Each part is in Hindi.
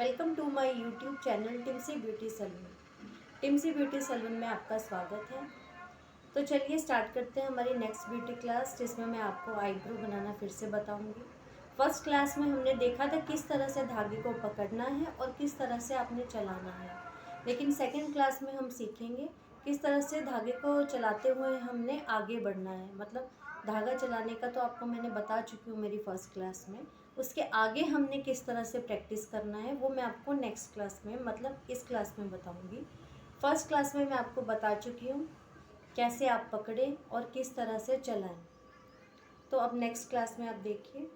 Welcome to my YouTube channel Timsi beauty salon. Timsi beauty salon में आपका स्वागत है। तो चलिए स्टार्ट करते हैं हमारी नेक्स्ट ब्यूटी क्लास, जिसमें मैं आपको आईब्रो बनाना फिर से बताऊंगी। फर्स्ट क्लास में हमने देखा था किस तरह से धागे को पकड़ना है और किस तरह से आपने चलाना है, लेकिन सेकेंड क्लास में हम सीखेंगे किस तरह से धागे को चलाते हुए हमने आगे बढ़ना है। मतलब धागा चलाने का तो आपको मैंने बता चुकी हूँ मेरी फर्स्ट क्लास में, उसके आगे हमने किस तरह से प्रैक्टिस करना है वो मैं आपको नेक्स्ट क्लास में मतलब इस क्लास में बताऊंगी। फर्स्ट क्लास में मैं आपको बता चुकी हूँ कैसे आप पकड़ें और किस तरह से चलाएं। तो अब नेक्स्ट क्लास में आप देखिए।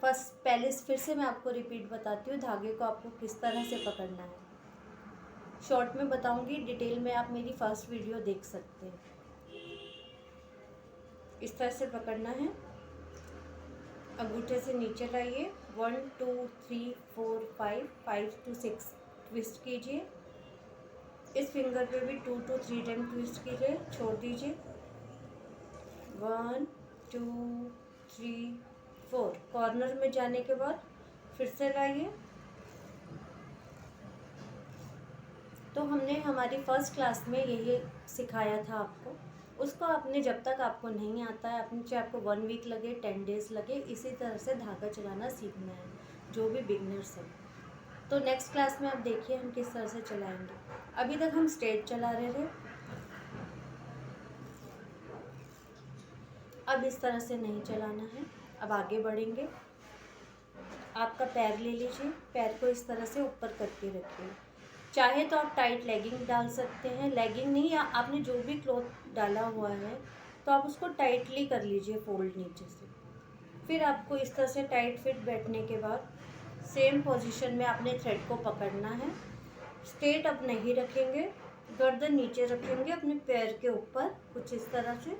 पहले फिर से मैं आपको रिपीट बताती हूँ धागे को आपको किस तरह से पकड़ना है। शॉर्ट में बताऊंगी, डिटेल में आप मेरी फर्स्ट वीडियो देख सकते हैं। इस तरह से पकड़ना है, अंगूठे से नीचे लाइए, 1 2 3 4 5 5 to 6 ट्विस्ट कीजिए। इस फिंगर पे भी 2 to 3 टाइम ट्विस्ट कीजिए, छोड़ दीजिए। 1 2 3 4 कॉर्नर में जाने के बाद फिर से लाइए। तो हमने हमारी फर्स्ट क्लास में यही सिखाया था आपको, उसको आपने जब तक आपको नहीं आता है, अपने चाहे आपको 1 वीक लगे 10 डेज लगे, इसी तरह से धागा चलाना सीखना है, जो भी बिगनर्स हैं। तो नेक्स्ट क्लास में आप देखिए हम किस तरह से चलाएंगे। अभी तक हम स्ट्रेट चला रहे थे, अब इस तरह से नहीं चलाना है। अब आगे बढ़ेंगे। आपका पैर ले लीजिए, पैर को इस तरह से ऊपर करके रखिए। चाहे तो आप टाइट लेगिंग डाल सकते हैं, लेगिंग नहीं, या आपने जो भी क्लॉथ डाला हुआ है तो आप उसको टाइटली कर लीजिए फोल्ड नीचे से। फिर आपको इस तरह से टाइट फिट बैठने के बाद सेम पोजीशन में अपने थ्रेड को पकड़ना है। स्ट्रेट अप नहीं रखेंगे, गर्दन नीचे रखेंगे अपने पैर के ऊपर, कुछ इस तरह से।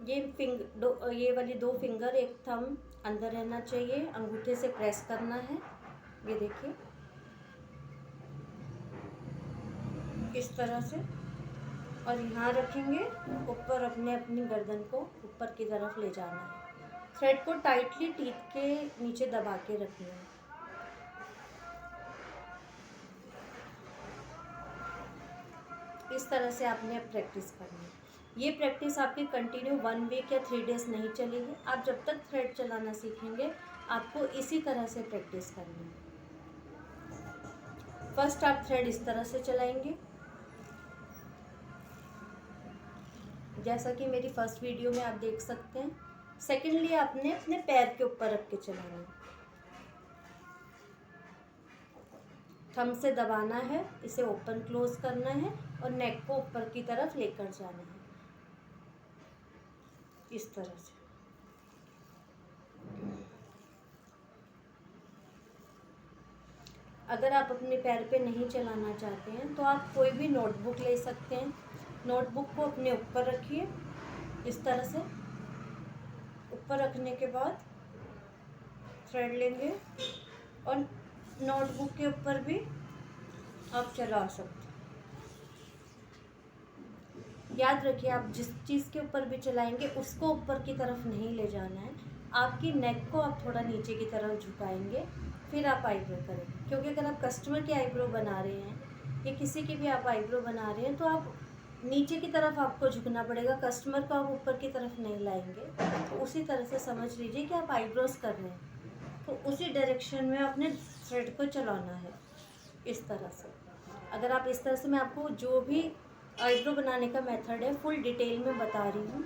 ये वाली 2 फिंगर, एक थंब अंदर रहना चाहिए, अंगूठे से प्रेस करना है, ये देखिए इस तरह से। और यहाँ रखेंगे ऊपर, अपनी गर्दन को ऊपर की तरफ ले जाना है। थ्रेड को टाइटली टीथ के नीचे दबा के रखना है। इस तरह से आपने अब प्रैक्टिस करनी है। ये प्रैक्टिस आपकी कंटिन्यू 1 वीक या 3 डेज नहीं चलेगी। आप जब तक थ्रेड चलाना सीखेंगे आपको इसी तरह से प्रैक्टिस करनी है। फर्स्ट आप थ्रेड इस तरह से चलाएंगे, जैसा कि मेरी फर्स्ट वीडियो में आप देख सकते हैं। सेकेंडली आपने अपने पैर के ऊपर रख के चलाना है, थंब से दबाना है, इसे ओपन क्लोज करना है और नेक को ऊपर की तरफ लेकर जाना है, इस तरह से। अगर आप अपने पैर पे नहीं चलाना चाहते हैं तो आप कोई भी नोटबुक ले सकते हैं। नोटबुक को अपने ऊपर रखिए, इस तरह से। ऊपर रखने के बाद थ्रेड लेंगे और नोटबुक के ऊपर भी आप चला सकते हैं। याद रखिए, आप जिस चीज़ के ऊपर भी चलाएंगे उसको ऊपर की तरफ नहीं ले जाना है। आपकी नेक को आप थोड़ा नीचे की तरफ झुकाएंगे, फिर आप आईब्रो करेंगे। क्योंकि अगर आप कस्टमर की आईब्रो बना रहे हैं या किसी की भी आप आईब्रो बना रहे हैं तो आप नीचे की तरफ आपको झुकना पड़ेगा, कस्टमर को आप ऊपर की तरफ नहीं लाएंगे। तो उसी तरह से समझ लीजिए कि आप आईब्रोज कर रहे हैं, तो उसी डायरेक्शन में अपने थ्रेड को चलाना है, इस तरह से। अगर आप इस तरह से, मैं आपको जो भी आईब्रो बनाने का मेथड है फुल डिटेल में बता रही हूँ।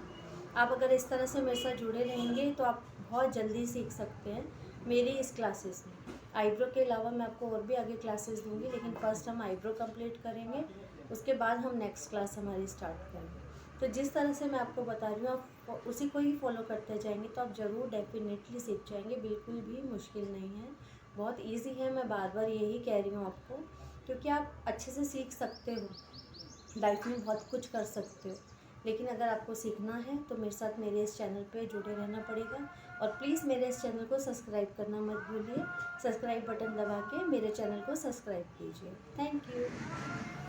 आप अगर इस तरह से मेरे साथ जुड़े रहेंगे तो आप बहुत जल्दी सीख सकते हैं मेरी इस क्लासेस में। आईब्रो के अलावा मैं आपको और भी आगे क्लासेस दूंगी, लेकिन फर्स्ट हम आईब्रो कंप्लीट करेंगे, उसके बाद हम नेक्स्ट क्लास हमारी स्टार्ट करेंगे। तो जिस तरह से मैं आपको बता रही हूँ आप उसी को ही फॉलो करते जाएंगे तो आप ज़रूर डेफिनेटली सीख जाएंगे। बिल्कुल भी मुश्किल नहीं है, बहुत ईजी है। मैं बार बार यही कह रही हूँ आपको, क्योंकि आप अच्छे से सीख सकते हो, लाइफ में बहुत कुछ कर सकते हो। लेकिन अगर आपको सीखना है तो मेरे साथ मेरे इस चैनल पे जुड़े रहना पड़ेगा। और प्लीज़ मेरे इस चैनल को सब्सक्राइब करना मत भूलिए। सब्सक्राइब बटन दबा के मेरे चैनल को सब्सक्राइब कीजिए। Thank you.